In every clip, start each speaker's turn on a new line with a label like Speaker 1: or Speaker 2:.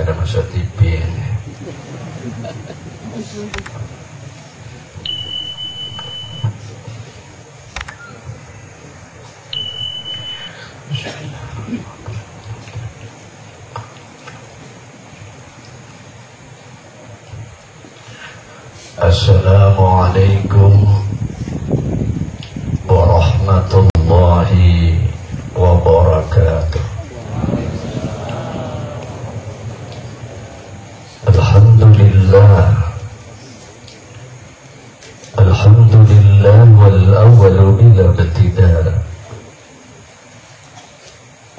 Speaker 1: ada masuk TV ini. Assalamualaikum warahmatullahi wabarakatuh. Alhamdulillah wal awwalu bila ibtidaa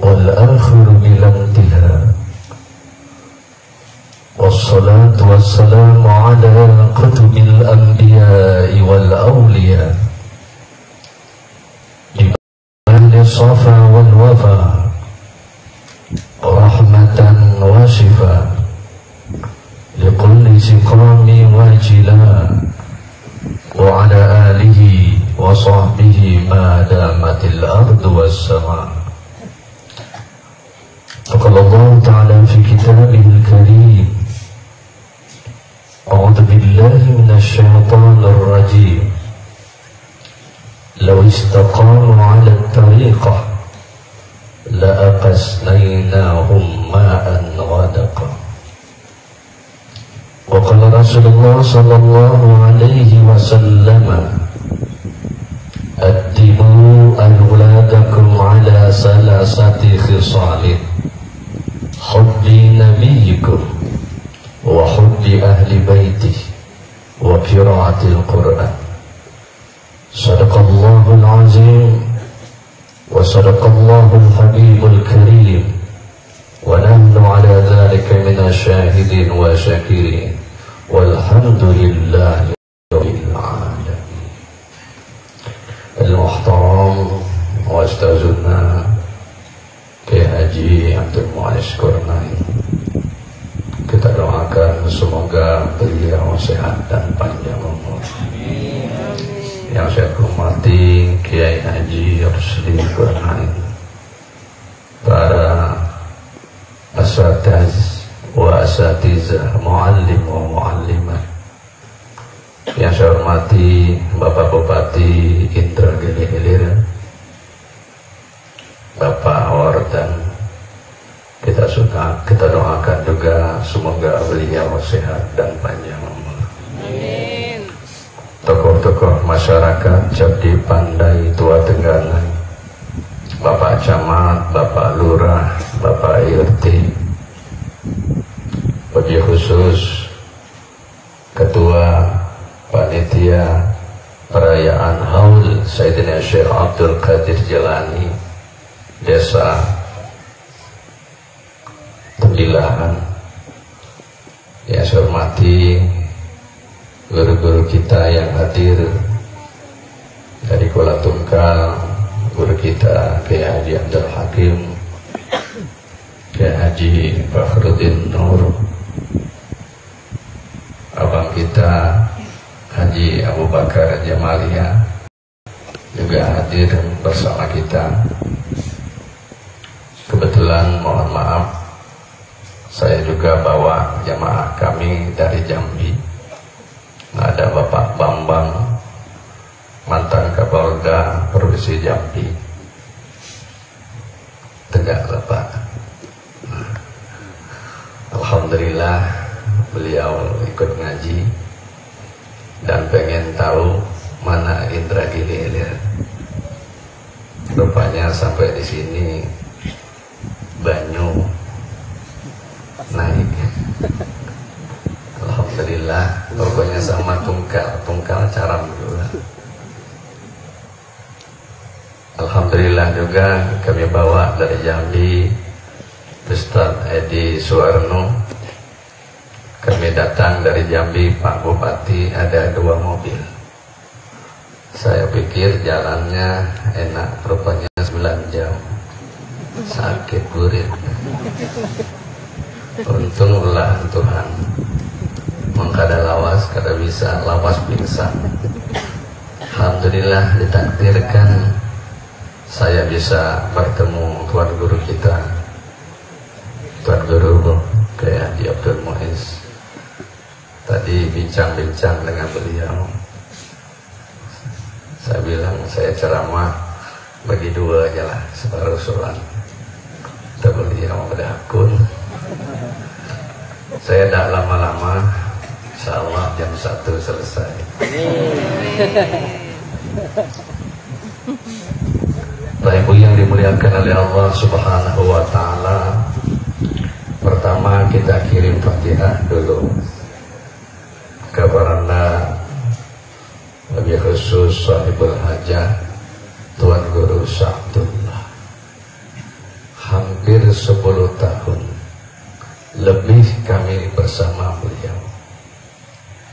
Speaker 1: wal akhiru bila intihaa. Wassalatu wassalamu ala kutubil anbiya'i wal awliya di ahli safa wal wafa rahmatan wa shifa likulli siqami wa jila wa ala alihi wa sahbihi ma damatil ardu was sama. Qala Allah ta'ala fi kitabihil karim, a'udzu billahi minasy syaithanir rajim. Law istaqamu 'ala at-tariqah la aqasnaynahum ma'an ghadaqa. Wa qala Rasulullah sallallahu alaihi wasallam, addibu awladakum 'ala salasati khisalin, hubbi nabiyyikum wa hubbi ahli baitihi wa qira'atil Qur'an. Sadaqallahul azim wa sadaqallahul habibul karim wa nahnu ala dhalika minasyahidin wa syakirin walhamdulillahi rabbil alamin. Al-muhtaram wa ustazuna Kiai Haji Abdul Mu'izz Qurnain, kita doakan semoga beliau sehat dan panjang umur. Yang saya hormati Kiai Haji Rusli Qurnain, para asatiz wa asatizah, muallim wa muallimah. Yang saya hormati Bapak Bupati Indragiri Hilir, Bapak Wardan, kita doakan juga semoga beliau sehat dan panjang umur. Amin. Tokoh-tokoh masyarakat Cabdi Pandai Tua Tengganan, Bapak Camat, Bapak Lurah, Bapak IRT, wabil khusus Ketua Panitia Perayaan Haul Sayyidina Syekh Abdul Qadir Jilani Desa Tembilahan. Yang saya hormati guru-guru kita yang hadir dari Kuala Tungkal, guru kita Kiai Haji Abdul Hakim, Kiai Haji Fakhruddin Nur, abang kita Haji Abu Bakar Jamalia juga hadir bersama kita. Kebetulan mohon maaf, saya juga bawa jamaah kami dari Jambi. Ada Bapak Bambang, mantan Kapolda Provinsi Jambi. Tegak Bapak. Alhamdulillah beliau ikut ngaji dan pengen tahu mana Indragiri Hilir. Rupanya sampai di sini banyu naik. Alhamdulillah, pokoknya sama tungkal caram juga. Alhamdulillah juga kami bawa dari Jambi Ustaz Edi Suwarno. Kami datang dari Jambi, Pak Bupati, ada 2 mobil. Saya pikir jalannya enak, rupanya 9 jam. Sakit gurit. Untung ulah Tuhan mengkada lawas, kada bisa lawas pingsan. Alhamdulillah ditakdirkan saya bisa bertemu Tuan Guru kita, Tuan Guru Kiai Haji bincang-bincang dengan beliau. Saya bilang saya ceramah bagi dua aja lah, separuh surat. Kata beliau pada akun. Saya tidak lama-lama, insya Allah jam 1 selesai. Bapak Ibu yang dimuliakan oleh Allah Subhanahu wa Ta'ala, pertama kita kirim Fatihah dulu kepada lebih khusus sahibul hajah Tuan Guru Sa'dullah. Hampir 10 tahun lebih kami bersama beliau,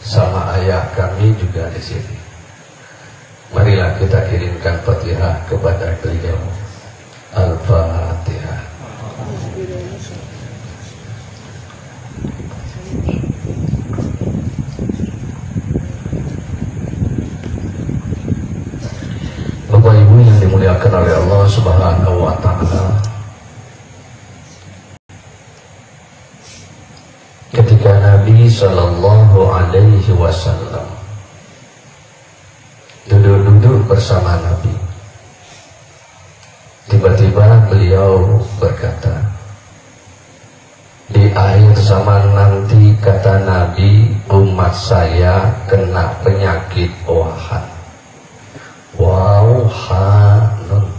Speaker 1: sama ayah kami juga di sini. Marilah kita kirimkan Fatihah kepada beliau. Al-Fatihah. Bapak Ibu yang dimuliakan oleh Allah Subhanahu wa Ta'ala, ketika Nabi Sallallahu Alaihi Wasallam duduk-duduk bersama Nabi, tiba-tiba beliau berkata, di akhir zaman nanti, kata Nabi, umat saya kena penyakit wahan. Wauhanun,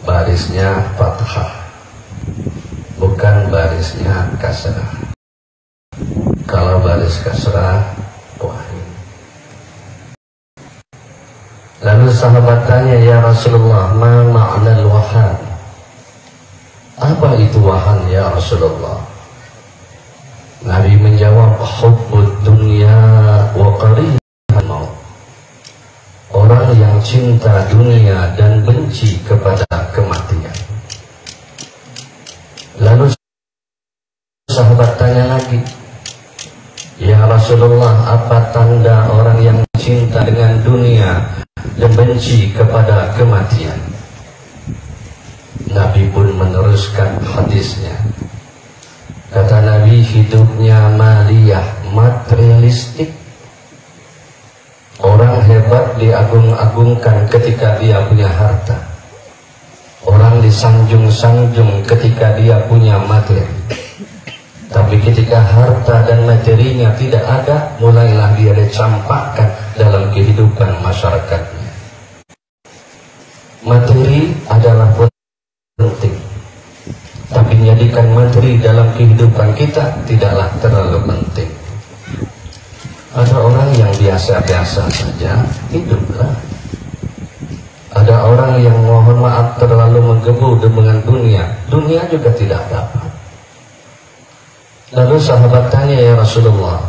Speaker 1: barisnya fathah, bukan barisnya kasrah. Kalau baris kasrah, wahin. Lalu sahabat tanya, ya Rasulullah, ma ma'nal wahan? Apa itu wahan ya Rasulullah? Nabi menjawab, hubbud dunya wa qarihal maut. Orang yang cinta dunia dan benci kepada kematian. Lalu sahabat tanya lagi, ya Rasulullah, apa tanda orang yang cinta dengan dunia dan benci kepada kematian? Nabi pun meneruskan hadisnya. Kata Nabi, hidupnya maliyah, materialistik. Orang hebat diagung-agungkan ketika dia punya harta. Orang disanjung-sanjung ketika dia punya materi. Tapi ketika harta dan materinya tidak ada, mulailah dia dicampakkan dalam kehidupan masyarakatnya. Materi adalah penting, tapi menjadikan materi dalam kehidupan kita tidaklah terlalu penting. Ada orang yang biasa-biasa saja hiduplah. Ada orang yang mohon maaf terlalu menggebu dengan dunia, dunia juga tidak dapat. Lalu sahabat tanya, ya Rasulullah,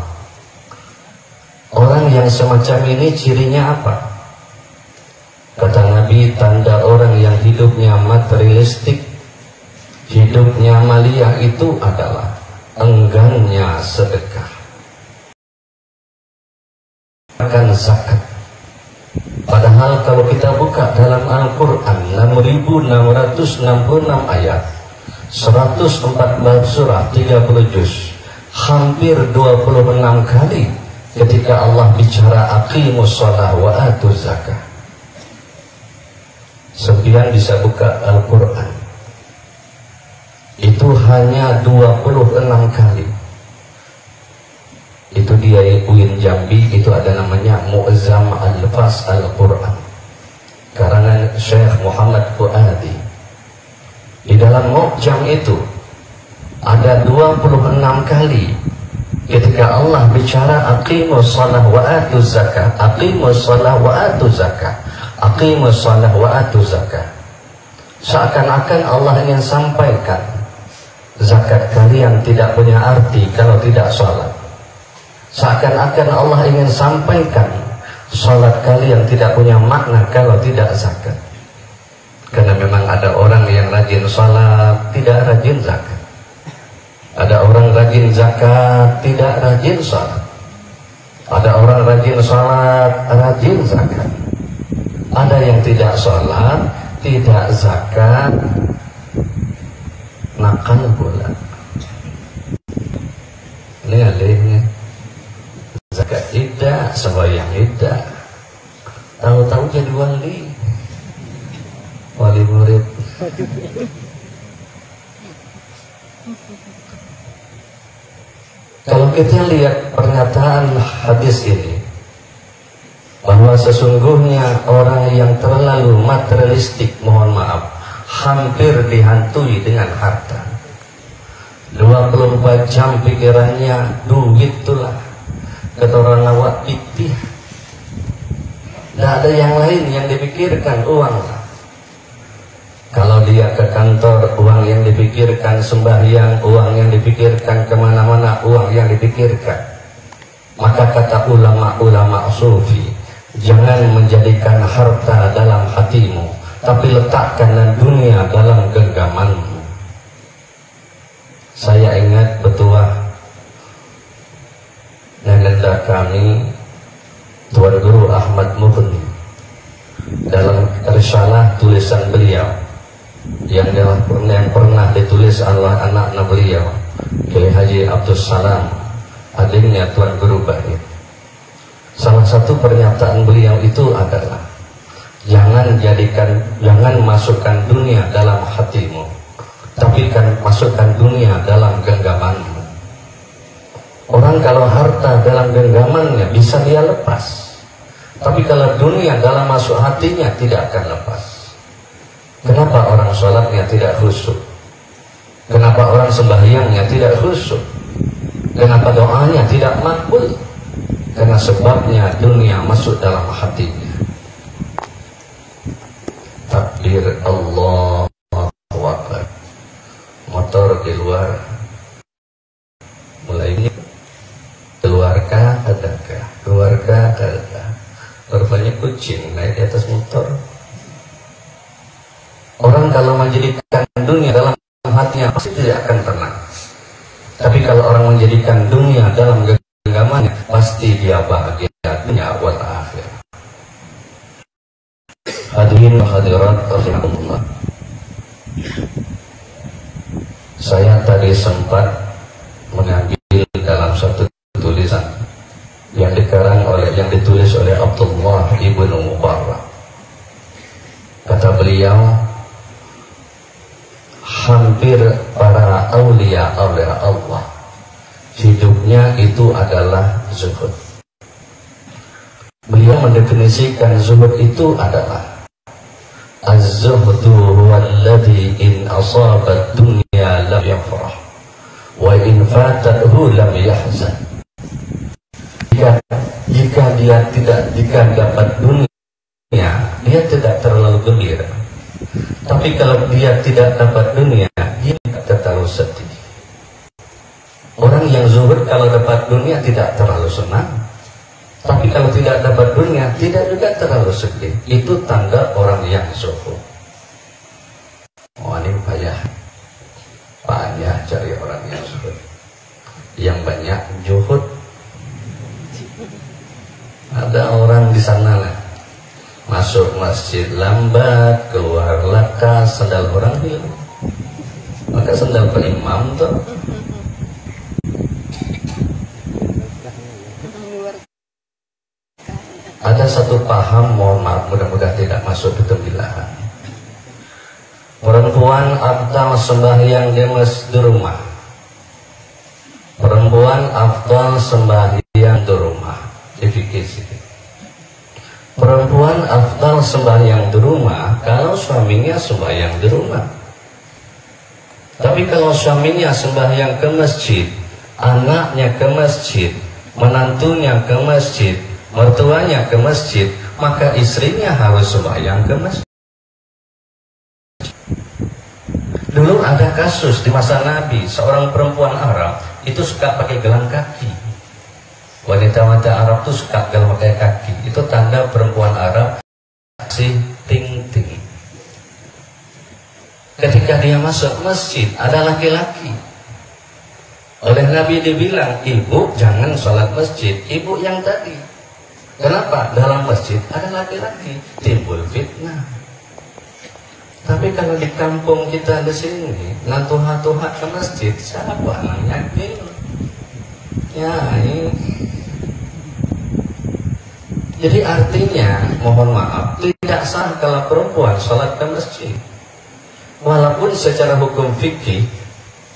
Speaker 1: orang yang semacam ini cirinya apa? Kata Nabi, tanda orang yang hidupnya materialistik, hidupnya maliyah itu adalah enggannya sedekah, akan zakat. Padahal kalau kita buka dalam Al-Quran 6.666 ayat, 114 surah, 30 juz, hampir 26 kali ketika Allah bicara aqimus shalah wa atuz zakah. Sepian bisa buka Al-Quran, itu hanya 26 kali. Itu dia UIN Jambi, itu ada namanya Mu'zam Al-Fas Al-Quran, karangan Syekh Muhammad Fuadi. Di dalam Mu'jam itu ada 26 kali ketika Allah bicara aqimus shalah wa atuz zakah, aqimus shalah wa atuz zakah, aqimus shalah wa atuz zakah. Seakan-akan Allah ingin sampaikan, zakat kalian tidak punya arti kalau tidak sholat. Seakan-akan Allah ingin sampaikan, sholat kalian tidak punya makna kalau tidak zakat. Karena memang ada orang yang rajin sholat, tidak rajin zakat. Ada orang rajin zakat, tidak rajin sholat. Ada orang rajin sholat, rajin zakat. Ada yang tidak sholat, tidak zakat, nakal pula. Ini alihnya. Kalau kita lihat pernyataan hadis ini, bahwa sesungguhnya orang yang terlalu materialistik, mohon maaf, hampir dihantui dengan harta. 24 jam pikirannya duit itulah, kata orang awak pitih. Tidak ada yang lain yang dipikirkan, uang. Kalau dia ke kantor, uang yang dipikirkan, sembahyang, uang yang dipikirkan, kemana-mana, uang yang dipikirkan. Maka kata ulama-ulama sufi, jangan menjadikan harta dalam hatimu, tapi letakkan dunia dalam genggamanmu. Saya ingat betua nenek kami, Tuan Guru Ahmad Mughni, dalam risalah tulisan beliau yang pernah ditulis oleh anak-anak beliau, Kiai Haji Abdul Salam, adiknya Tuan Guru Bahir. Salah satu pernyataan beliau itu adalah, jangan masukkan dunia dalam hatimu, tapi kan masukkan dunia dalam genggamanmu. Orang kalau harta dalam genggamannya bisa dia lepas, tapi kalau dunia dalam masuk hatinya tidak akan lepas. Kenapa orang sholatnya tidak khusyuk? Kenapa orang sembahyangnya tidak khusyuk? Kenapa doanya tidak makbul? Karena sebabnya dunia masuk dalam hatinya. Takbir Allahu Akbar. Motor di luar mulai ini, keluarga adakah? Keluarga adakah? Berbanyak kucing naik di atas motor. Orang kalau menjadikan dunia dalam hatinya pasti tidak akan tenang. Tapi kalau orang menjadikan dunia dalam genggamannya, pasti dia bahagia dunia wal akhir. Hadirin hadirat rahimakumullah. Saya tadi sempat mengambil dalam satu tulisan yang ditulis oleh Abdullah ibnu Mubarak. Kata beliau, hampir para aulia Allah hidupnya itu adalah zuhud. Beliau mendefinisikan zuhud itu adalah az-zuhdu huwallazi in asabat dunya lam yafrah wa in fatathu lam yahzan. Jika dia dapat dunia, dia tidak terlalu gembira. Tapi kalau dia tidak dapat dunia, dia tidak terlalu sedih. Orang yang zuhud kalau dapat dunia tidak terlalu senang, tapi kalau tidak dapat dunia tidak juga terlalu sedih. Itu tanda orang yang zuhud. Oh, ini payah cari orang yang zuhud, yang banyak zuhud. Ada orang di sana lah, masuk masjid lambat, keluar lakas, sandal orang hilang. Maka sandal Pak Imam tuh. Ada satu paham, mohon maaf, mudah-mudahan tidak masuk di tembilahan. Perempuan afdal sembahyang di rumah. Perempuan afdal sembahyang di rumah. Difikir sedikit. Perempuan afdal sembahyang di rumah kalau suaminya sembahyang di rumah. Tapi kalau suaminya sembahyang ke masjid, anaknya ke masjid, menantunya ke masjid, mertuanya ke masjid, maka istrinya harus sembahyang ke masjid. Dulu ada kasus di masa Nabi, seorang perempuan Arab itu suka pakai gelang kaki. Wanita-wanita Arab itu suka gelang pakai kaki. Itu tanda perempuan Arab si ting-ting. Ketika dia masuk masjid, ada laki-laki. Oleh Nabi dibilang, ibu jangan sholat masjid, ibu yang tadi. Kenapa? Dalam masjid ada laki-laki, timbul fitnah. Tapi kalau di kampung kita di sini, nantuha-tuha ke masjid, siapa anaknya yakin? Ya ini. Jadi artinya, mohon maaf, tidak sah kalau perempuan sholat ke masjid. Walaupun secara hukum fikih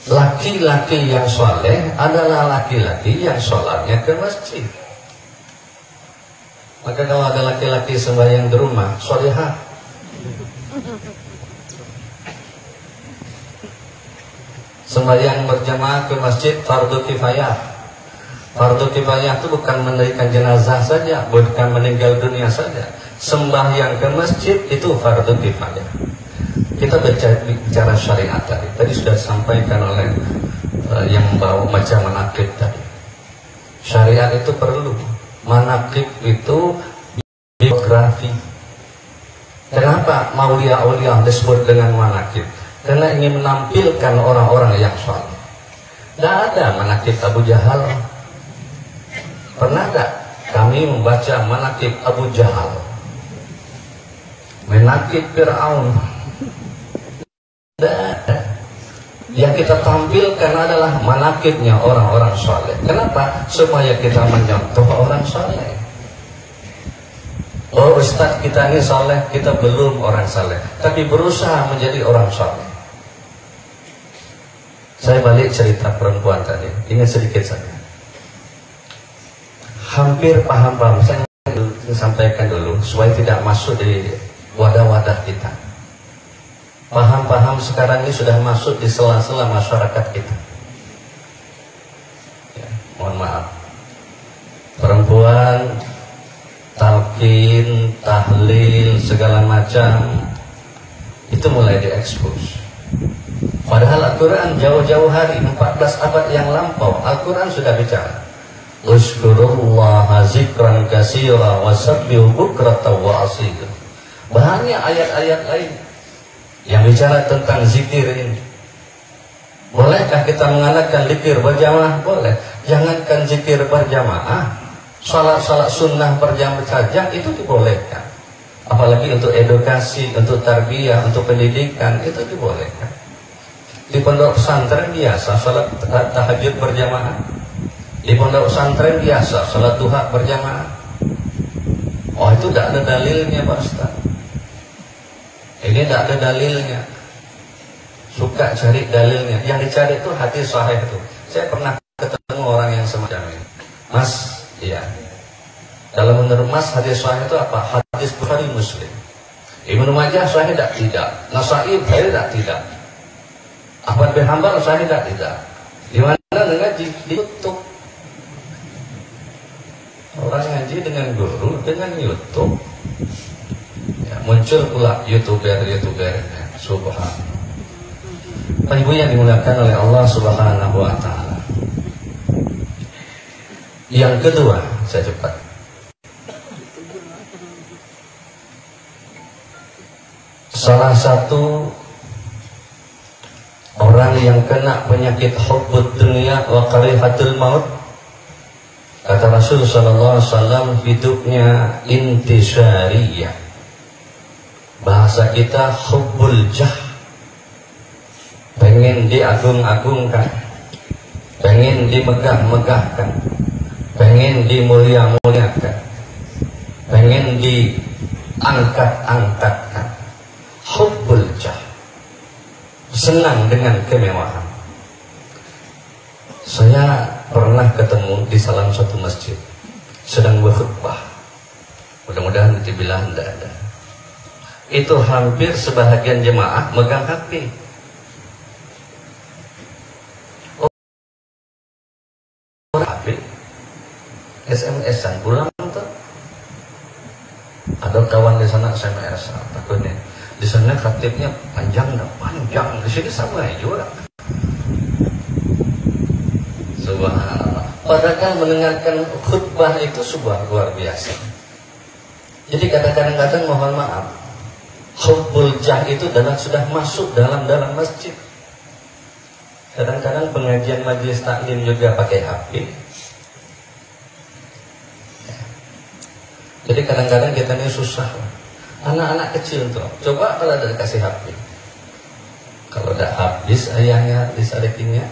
Speaker 1: laki-laki yang soleh adalah laki-laki yang sholatnya ke masjid. Maka kalau ada laki-laki sembahyang di rumah, sholihah. Sembahyang berjamaah ke masjid fardu kifayah. Fardu kifayah itu bukan menunaikan jenazah saja, bukan meninggal dunia saja. Sembahyang ke masjid itu fardu kifayah. Kita bicara syariat tadi. Tadi sudah disampaikan oleh yang membawa macam manaqib tadi. Syariat itu perlu. Manaqib itu biografi. Kenapa maulia-aulia disebut dengan manaqib? Karena ingin menampilkan orang-orang yang saleh. Tidak ada manaqib Abu Jahal. Pernah tak kami membaca manaqib Abu Jahal? Manaqib Fir'aun? Tidak ada. Yang kita tampilkan adalah manaqibnya orang-orang saleh. Kenapa? Supaya kita mencontoh orang saleh. Oh Ustaz, kita ini saleh, kita belum orang saleh, tapi berusaha menjadi orang saleh. Saya balik cerita perempuan tadi, ini sedikit saja. Hampir paham-paham, saya sampaikan dulu supaya tidak masuk di wadah-wadah kita. Paham-paham sekarang ini sudah masuk di sela-sela masyarakat kita. Ya, mohon maaf. Perempuan, talqin, tahlil, segala macam, itu mulai diekspos. Padahal Al-Quran jauh-jauh hari, 14 abad yang lampau, Al-Quran sudah bicara. Uzkurullaha zikran katsira wasabbihu bukratan wa asila. Banyak ayat-ayat lain yang bicara tentang zikir ini. Bolehkah kita mengadakan zikir berjamaah? Boleh. Jangankan zikir berjamaah, salat-salat sunnah berjamaah saja itu dibolehkan. Apalagi untuk edukasi, untuk tarbiyah, untuk pendidikan, itu dibolehkan. Di pondok pesantren biasa salat tahajud berjamaah. Di pondok pesantren biasa salat duha berjamaah. Oh, itu tidak ada dalilnya Pak Ustaz. Ini tidak ada dalilnya. Suka cari dalilnya. Yang dicari itu hadis sahih itu. Saya pernah ketemu orang yang semacam ini. Mas, iya. Kalau menurut Mas hadis sahih itu apa? Hadis Bukhari Muslim. Ibnu Majah sahih tidak. Nasai sahih tidak. Ahmad bin Hanbal sahih tidak. Di mana ngaji di YouTube. Orang ngaji dengan guru, dengan YouTube. Ya, muncul pula YouTuber. Subhanallah. Ibu yang dimuliakan oleh Allah Subhanahu wa ta'ala. Yang kedua, saya cepat. Salah satu orang yang kena penyakit hubbud dunia wa karihatul maut, kata Rasul sallallahu alaihi wasallam, hidupnya intisariyah. Bahasa kita hubbul jah, pengen diagung-agungkan, pengen dimegah-megahkan, pengen dimulia-muliakan, pengen diangkat-angkatkan. Hubbul jah, senang dengan kemewahan. Saya pernah ketemu di salah satu masjid, sedang berkhutbah. Mudah-mudahan dibilang tidak ada. Itu hampir sebahagian jemaah megang HP. HP, SMS-an pulang tuh. Ada kawan di sana SMS, takutnya di sana khatibnya panjang, di sini sama juga. Subhanallah. Padahal mendengarkan khutbah itu sebuah luar biasa. Jadi kadang-kadang mohon maaf, hubbul jah itu sudah masuk dalam masjid. Kadang-kadang pengajian majelis taklim juga pakai HP. Jadi kadang-kadang kita ini susah. Anak-anak kecil tuh, coba kalau ada dikasih HP. Kalau udah habis ayahnya, habis adiknya.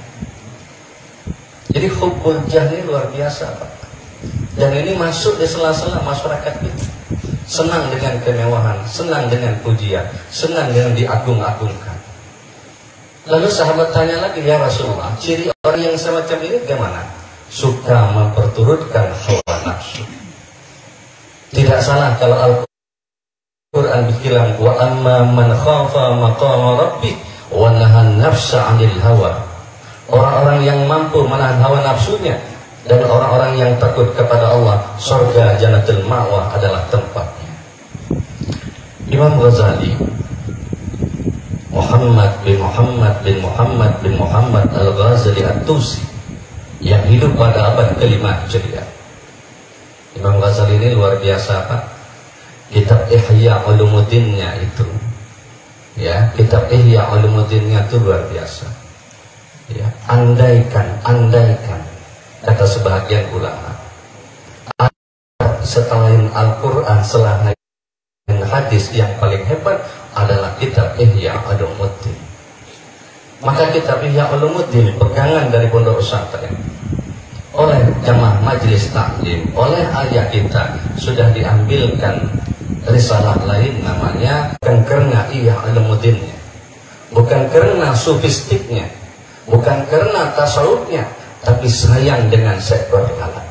Speaker 1: Jadi hubbul jah ini luar biasa Pak. Dan ini masuk di sela-sela masyarakat kita. Senang dengan kemewahan, senang dengan pujian, senang dengan diagung-agungkan. Lalu sahabat tanya lagi, ya Rasulullah, ciri orang yang semacam ini bagaimana? Suka memperturutkan hawa nafsu. Tidak salah kalau Al-Quran bilang, wa amma man khafa maqama rabbih wa nahan nafsa 'anil hawa. Orang-orang yang mampu menahan hawa nafsunya dan orang-orang yang takut kepada Allah, surga jannatul ma'wa adalah tempatnya. Imam Ghazali Muhammad bin Muhammad Al-Ghazali At-Tusi yang hidup pada abad ke-5 Hijriah. Imam Ghazali ini luar biasa, Pak. Kitab Ihya Ulumuddinnya itu, ya, kitab Ihya Ulumuddinnya itu luar biasa. Ya, andaikan kata sebahagian ulama, selain Al-Quran, selain hadis, yang paling hebat adalah kitab Ihya Ulumuddin. Maka kitab Ihya Ulumuddin pegangan dari pondok pesantren, oleh jamaah majelis taklim, oleh ayah kita sudah diambilkan risalah lain namanya, bukan karena Ihya Ulumuddinnya, bukan karena sufistiknya, bukan karena tasawufnya, tapi sayang dengan seekor lalat.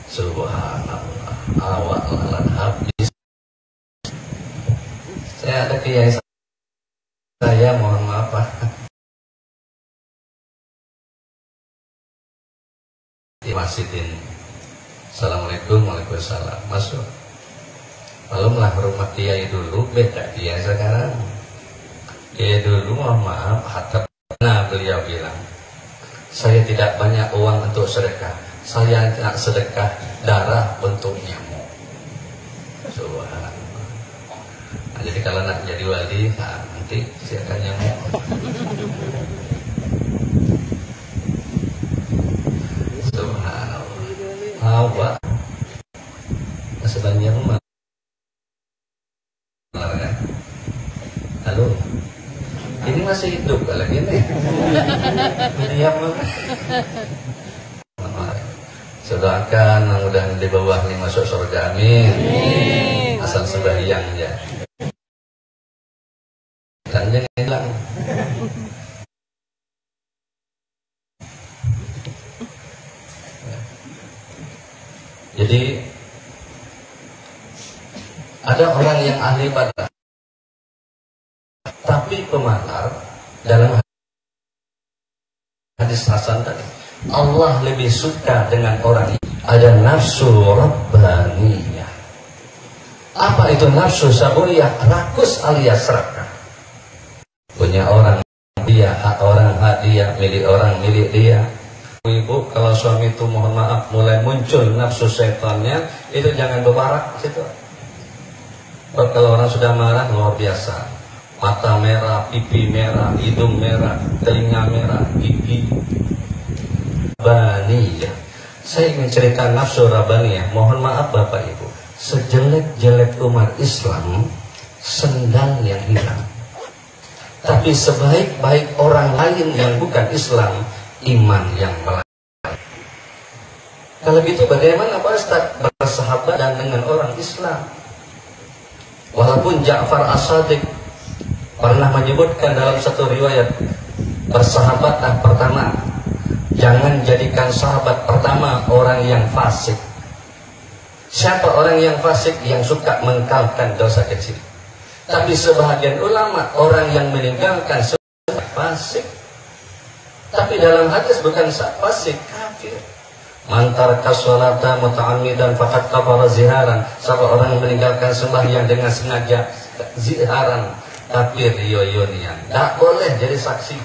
Speaker 1: Subhanallah, awak lalat habis. Saya ada kiai saya, mohon maaf Pak, di masjid ini. Assalamualaikum, waalaikumsalam. Masuk. Belumlah rumah kiai dulu, beda kiai sekarang. Kiai dulu, mohon maaf, hatta pernah beliau bilang, saya tidak banyak uang untuk sedekah, saya nak sedekah darah untuk nyamuk. Subhanallah. Nah, jadi kalau nak jadi wali, nah, nanti silakan nyamuk. Subhanallah. Awak sebenarnya rumah. Halo. Ini masih hidup kalau gini. Diam. Doakan mudah-mudahan di bawah ini masuk surga, amin. Asal sembahyang ya. Dan jangan hilang. Jadi ada orang yang ahli ibadah tapi pemalar. Dalam hadis Hasan tadi, Allah lebih suka dengan orang ini ada nafsu rabbaniyah. Apa itu nafsu sabuyah? Rakus alias serakah. Punya orang dia, hak orang hak dia, milik orang milik dia. Ibu, kalau suami itu mohon maaf mulai muncul nafsu setannya, itu jangan berbarak situ. Kalau orang sudah marah luar biasa. Mata merah, pipi merah, hidung merah, telinga merah, gigi. Rabaniyah. Saya ingin cerita nafsu rabaniyah. Mohon maaf Bapak Ibu, sejelek-jelek umat Islam, sendal yang hilang. Tapi sebaik-baik orang lain yang bukan Islam, iman yang melayani. Kalau gitu bagaimana Pak Ustaz bersahabat dan dengan orang Islam? Walaupun Ja'far As-Sadiq pernah menyebutkan dalam satu riwayat, bersahabatlah pertama, jangan jadikan sahabat pertama orang yang fasik. Siapa orang yang fasik? Yang suka mengkalkan dosa kecil. Tapi sebahagian ulama, orang yang meninggalkan sebagai fasik. Tapi dalam hadis bukan fasik, kafir. Mantar kasolata muta'amidan fakat kafara ziharan. Siapa orang yang meninggalkan sembahyang dengan sengaja, ziharan, kafir yoyonian. Tak boleh jadi saksi.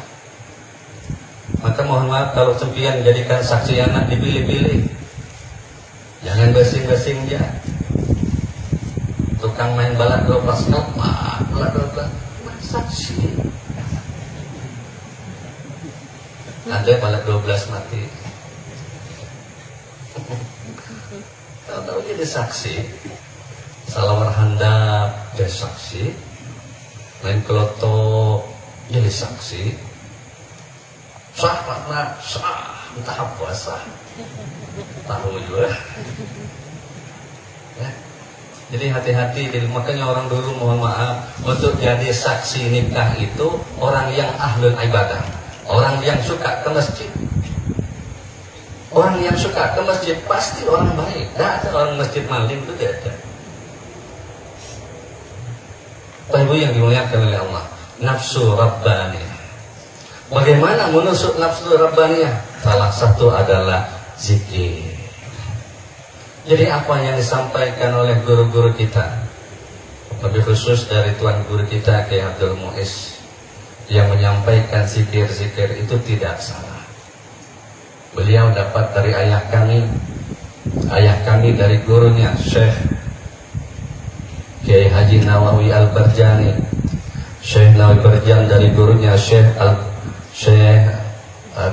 Speaker 1: Maka mohon maaf kalau sempian jadikan saksi anak dipilih-pilih. Jangan gasing-gasing dia. Tukang main balak 12 nopak, balak 12 saksi. Ada balak 12 mati. Tahu-tahu jadi saksi. Salawar handap jadi saksi. Main kelotok jadi saksi. Sah makna sah, entah apa sah. Tahu juga. Ya. Jadi hati-hati. Makanya orang dulu mohon maaf, untuk jadi saksi nikah itu orang yang ahlul ibadah, orang yang suka ke masjid. Orang yang suka ke masjid pasti orang baik. Tidak ada orang masjid maling, itu tidak ada. Bapak Ibu yang dimuliakan oleh Allah, nafsu rabbani. Bagaimana menusuk nafsu rabbaniyah? Salah satu adalah zikir. Jadi apa yang disampaikan oleh guru-guru kita, lebih khusus dari tuan guru kita Kiai Abdul Muiz, yang menyampaikan zikir-zikir itu tidak salah. Beliau dapat dari ayah kami dari gurunya Syekh Kiai Haji Nawawi Al-Barjani. Syekh Nawawi Barjan dari gurunya Syekh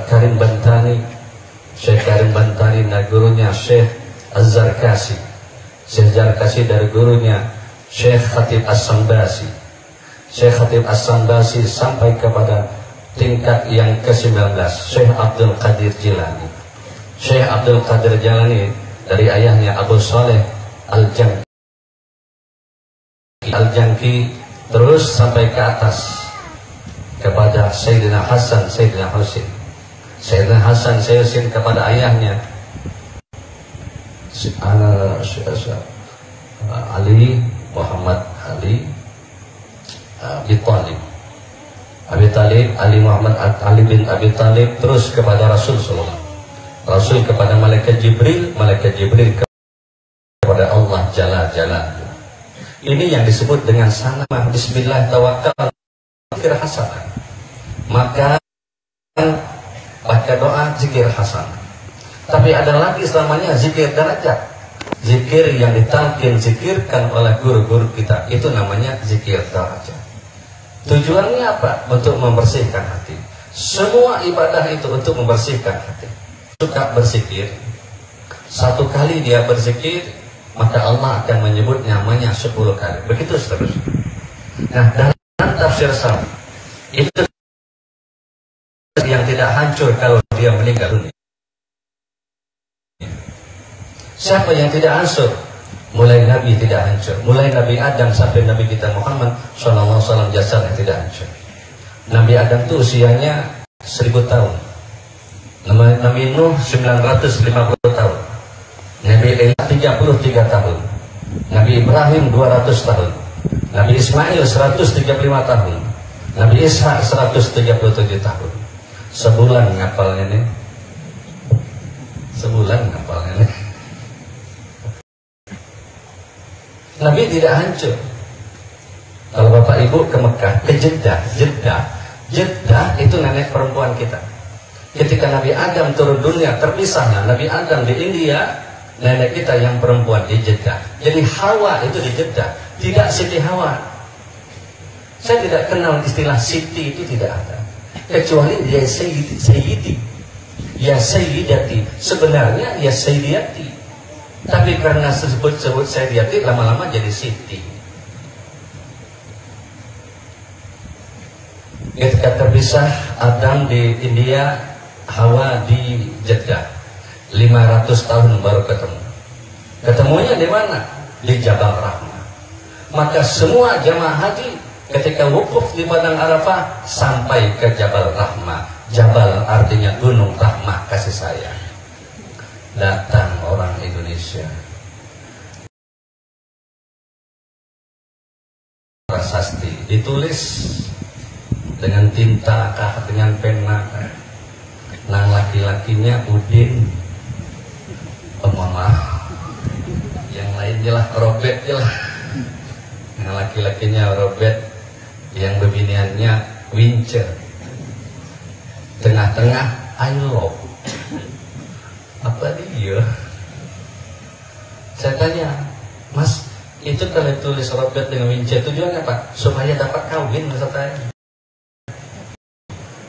Speaker 1: Karim Bantani. Syekh Karim Bantani dari gurunya Syekh Az-Zarkasi. Syekh Zarkasi dari gurunya Syekh Khatib As-Sambasi. Syekh Khatib As-Sambasi sampai kepada tingkat yang ke-19, Syekh Abdul Qadir Jilani. Syekh Abdul Qadir Jilani dari ayahnya Abu Saleh Al-Janki, terus sampai ke atas kepada Sayyidina Hasan, Sayyidina Husin. Sayyidina Hasan, Sayyidina Husin kepada ayahnya Ali Muhammad Ali Abi Talib. Ali Muhammad Ali bin Abi Talib, terus kepada Rasul sallallahu. Rasul kepada malaikat Jibril kepada Allah Jalla Jalla. Ini yang disebut dengan sanamah bismillah tawakkal zikir hasanah. Maka baca doa zikir hasanah. Tapi ada lagi selamanya zikir derajat. Zikir yang zikirkan oleh guru-guru kita, itu namanya zikir derajat. Tujuannya apa? Untuk membersihkan hati. Semua ibadah itu untuk membersihkan hati. Suka berzikir, satu kali dia berzikir, maka Allah akan menyebut namanya 10 kali. Begitu seterusnya. Nah, dalam tafsir salaf itu yang tidak hancur kalau dia meninggal dunia. Siapa yang tidak hancur? Mulai Nabi tidak hancur, mulai Nabi Adam sampai Nabi kita Muhammad SAW, jasad yang tidak hancur. Nabi Adam itu usianya 1000 tahun, Nabi Nuh 950 tahun, Nabi Isa 33 tahun, Nabi Ibrahim 200 tahun, Nabi Ismail 135 tahun, Nabi Ishak 137 tahun. Sebulan ngapalnya nih, sebulan ngapalnya nih. Nabi tidak hancur. Kalau Bapak Ibu ke Mekah, ke Jeddah itu nenek perempuan kita. Ketika Nabi Adam turun dunia, terpisahlah Nabi Adam di India, nenek kita yang perempuan di Jeddah. Jadi Hawa itu di Jeddah, tidak Siti Hawa. Saya tidak kenal istilah Siti, itu tidak ada. Kecuali dia Sayyidi, ya Sayyidati. Sebenarnya ya Sayyidati. Tapi karena sebut Sayyidati, lama-lama jadi Siti. Ketika terpisah Adam di India, Hawa di Jeddah, 500 tahun baru ketemu. Ketemunya di mana? Di Jabal Rahmah. Maka semua jamaah haji ketika wukuf di Padang Arafah sampai ke Jabal Rahmah. Jabal artinya gunung, rahmah kasih sayang. Datang orang Indonesia, prasasti ditulis dengan tinta kah, dengan pena. Nang laki-lakinya Udin, yang lainnya lah Robert lah. Yang laki-lakinya Robert, yang bebiniannya Wincer. Tengah-tengah I love. Apa dia? Saya tanya, Mas, itu kalau tulis Robert dengan Wincer tujuannya apa? Supaya dapat kawin, maksud saya.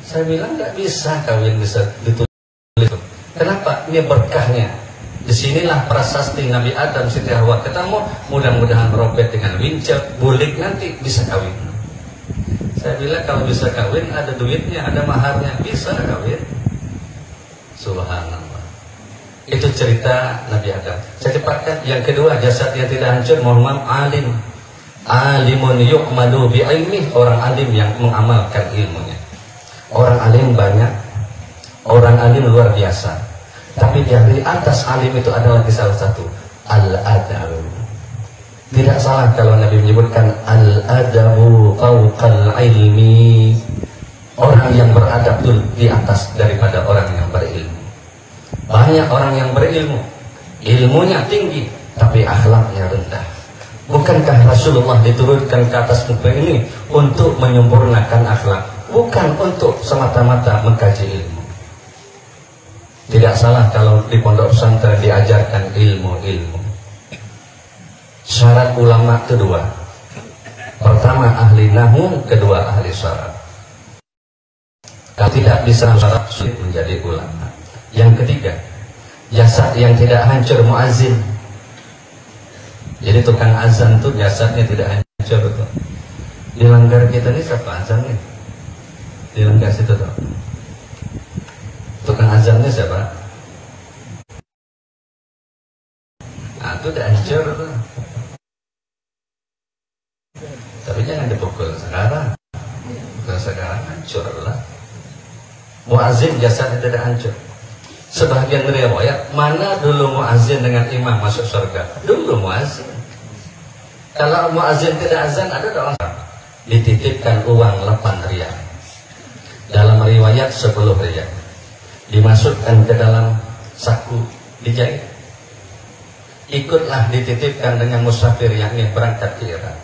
Speaker 1: Saya bilang nggak bisa kawin bisa ditulis. Kenapa? Ini berkahnya. Disinilah prasasti Nabi Adam Siti Hawa ketemu. Mudah-mudahan Robert dengan Wincer bulik nanti bisa kawin. Saya bilang kalau bisa kawin ada duitnya, ada maharnya, bisa kawin. Subhanallah. Itu cerita Nabi Adam. Saya cepatkan. Yang kedua, jasad yang tidak hancur, mohon maaf, alim. Alimun yu'malu bi'ilmih, orang alim yang mengamalkan ilmunya. Orang alim banyak, orang alim luar biasa. Tapi dari atas alim itu ada lagi salah satu, al-adab. Tidak salah kalau Nabi menyebutkan al-adabu fawqal ilmi. Orang yang beradab itu di atas daripada orang yang berilmu. Banyak orang yang berilmu, ilmunya tinggi, tapi akhlaknya rendah. Bukankah Rasulullah diturunkan ke atas muka ini untuk menyempurnakan akhlak, bukan untuk semata-mata mengkaji ilmu? Tidak salah kalau di pondok pesantren diajarkan ilmu-ilmu. Syarat ulama itu dua. Pertama ahli nahwu, kedua ahli syaraf. Kalau tidak bisa syarat, sulit menjadi ulama. Yang ketiga, jasad yang tidak hancur, muazzin. Jadi tukang azan tuh jasadnya tidak hancur tuh. Di langgar kita ini siapa azannya? Di langgar situ tuh. Tukang azannya siapa? Nah, itu udah hancur tuh. Tapi jangan dipukul sekarang. Kalau sekarang hancur lah. Muazzin jasadnya tidak hancur. Sebagian riwayat, mana dulu muazzin dengan imam masuk surga? Dulu muazzin. Kalau muazzin tidak azan, ada orang dititipkan uang 8 riyal. Dalam riwayat 10 riyal. Dimasukkan ke dalam saku, dijahit. Ikutlah dititipkan dengan musafir yang ingin berangkat ke Irak.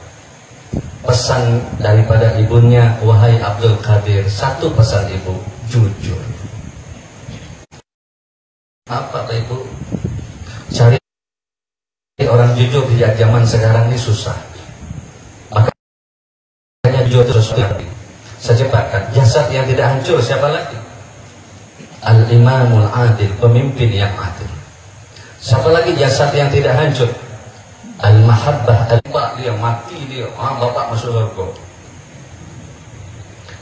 Speaker 1: Pesan daripada ibunya, wahai Abdul Qadir, satu pesan ibu, jujur. Apa Pak Ibu? Cari orang jujur di zaman sekarang ini susah. Makanya jujur terus lagi. Saya cepatkan, jasad yang tidak hancur siapa lagi? Al-Imamul Adil, pemimpin yang adil. Siapa lagi jasad yang tidak hancur? Al-Mahabbah, al-Bapak dia mati dia, bapak masuk surga.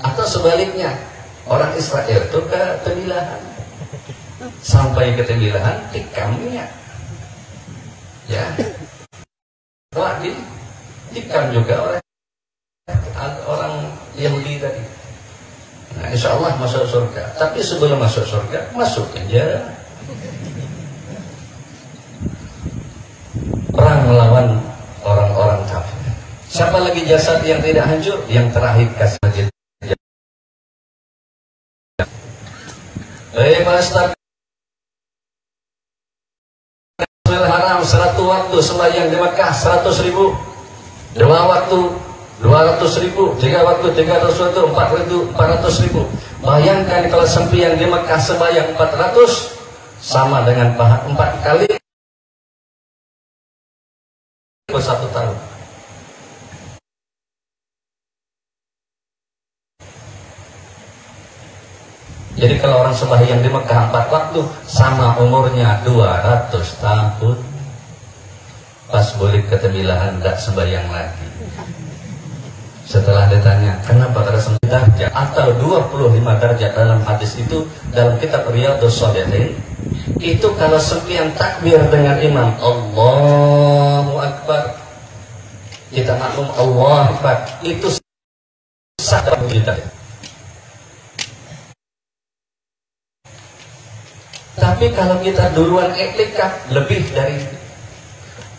Speaker 1: Atau sebaliknya, orang Israel itu ke pemilahan. Sampai ke pemilahan, tikamnya. Ya. Lagi, tikam juga orang Yahudi tadi. Nah, insya Allah masuk surga. Tapi sebelum masuk surga, masuk aja. Perang melawan orang-orang kafir. Siapa lagi jasad yang tidak hancur? Yang terakhir kasih masjid. Master Haram 100 waktu sembahyang di Mekah 100.000, 2 waktu 200.000, 3 waktu 300.000, 400.000. Bayangkan kalau sempiang di Mekah sembahyang 400 sama dengan 4 kali 1 tahun. Jadi kalau orang sembahyang di Mekah 4 waktu sama umurnya 200 tahun. Pas boleh ke Temilahan tidak sembahyang lagi. Setelah ditanya, kenapa ada 9 derajat atau 25 derajat dalam hadis itu dalam kitab Riyadhus Shalihin, itu kalau sempian takbir dengan imam Allahu Akbar, kita maklum Allahu Akbar, itu sah kita. Tapi kalau kita duluan iktikaf, lebih dari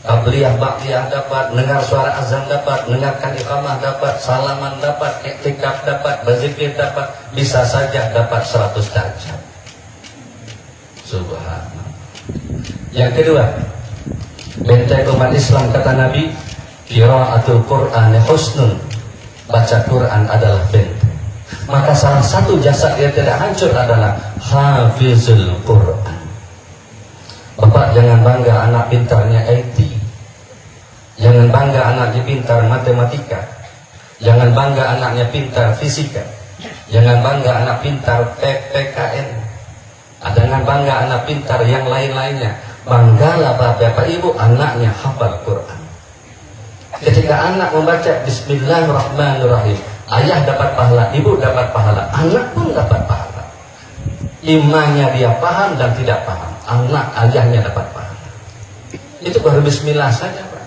Speaker 1: qabliyah, ba'diyah dapat, dengar suara azan dapat, dengarkan iqamah dapat, salaman dapat, iktikaf dapat, berzikir dapat, bisa saja dapat 100 derajat. Subhanallah. Yang kedua, benteng umat Islam kata Nabi, qiraatul Qur'an husnun. Baca Quran adalah benteng. Maka salah satu jasad yang tidak hancur adalah hafizul Quran. Bapak jangan bangga anak pintarnya IT. Jangan bangga anaknya pintar matematika. Jangan bangga anaknya pintar fisika. Jangan bangga anak pintar PKN. Jangan bangga anak pintar yang lain-lainnya. Banggalah Bapak Ibu anaknya hafal Quran. Ketika anak membaca Bismillahirrahmanirrahim, ayah dapat pahala, ibu dapat pahala, anak pun dapat pahala. Imannya dia paham dan tidak paham. anak ayahnya dapat pahala. Itu baru bismillah saja, Pak.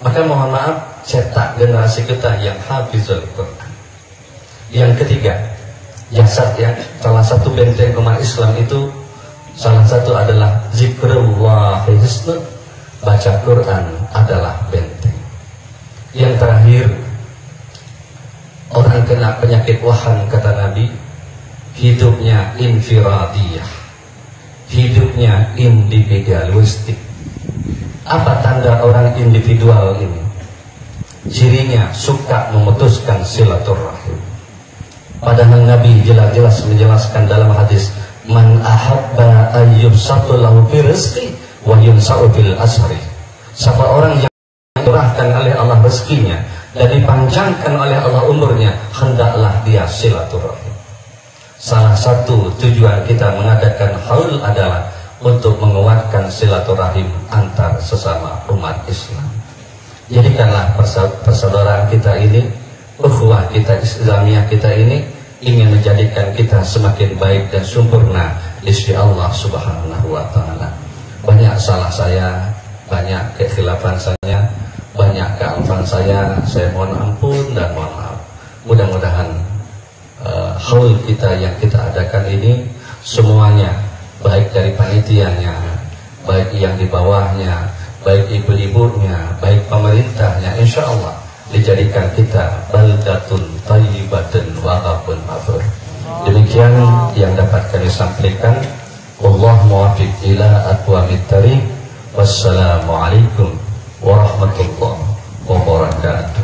Speaker 1: Maka mohon maaf, cetak generasi kita yang hafizul Quran. Yang ketiga, jasad yang salah satu benteng umat Islam itu salah satu adalah zikrullah hisn, baca Quran adalah benteng. Yang terakhir, orang kena penyakit wahan, kata Nabi, hidupnya infiradiyah, hidupnya individualistik. Apa tanda orang individual ini? Cirinya suka memutuskan silaturahim. Padahal Nabi jelas-jelas menjelaskan dalam hadis, man ahabba ayyubsatu lahu fi rizqi wa yunsa'u fil asri. Siapa orang yang dimurahkan oleh Allah rezekinya dan dipanjangkan oleh Allah umurnya, hendaklah dia silaturahim. Salah satu tujuan kita mengadakan haul adalah untuk menguatkan silaturahim antar sesama umat Islam. Jadikanlah persaudaraan kita ini, ukhuwah kita, Islamiyah kita ini, ingin menjadikan kita semakin baik dan sempurna di sisi Allah Subhanahu wa Ta'ala. Banyak salah saya, banyak kekhilafan saya, banyak kealfan saya mohon ampun dan mohon maaf. Mudah-mudahan haul kita yang kita adakan ini semuanya, baik dari panitianya, baik yang di bawahnya, baik ibu-ibunya, baik pemerintahnya, insya Allah dijadikan kita baldatun tayyibatun wa rabbun ghafur. Demikian yang dapat kami sampaikan. Wallahu muwaffiq ila aqwamit thariq. Wassalamualaikum warahmatullahi wabarakatuh.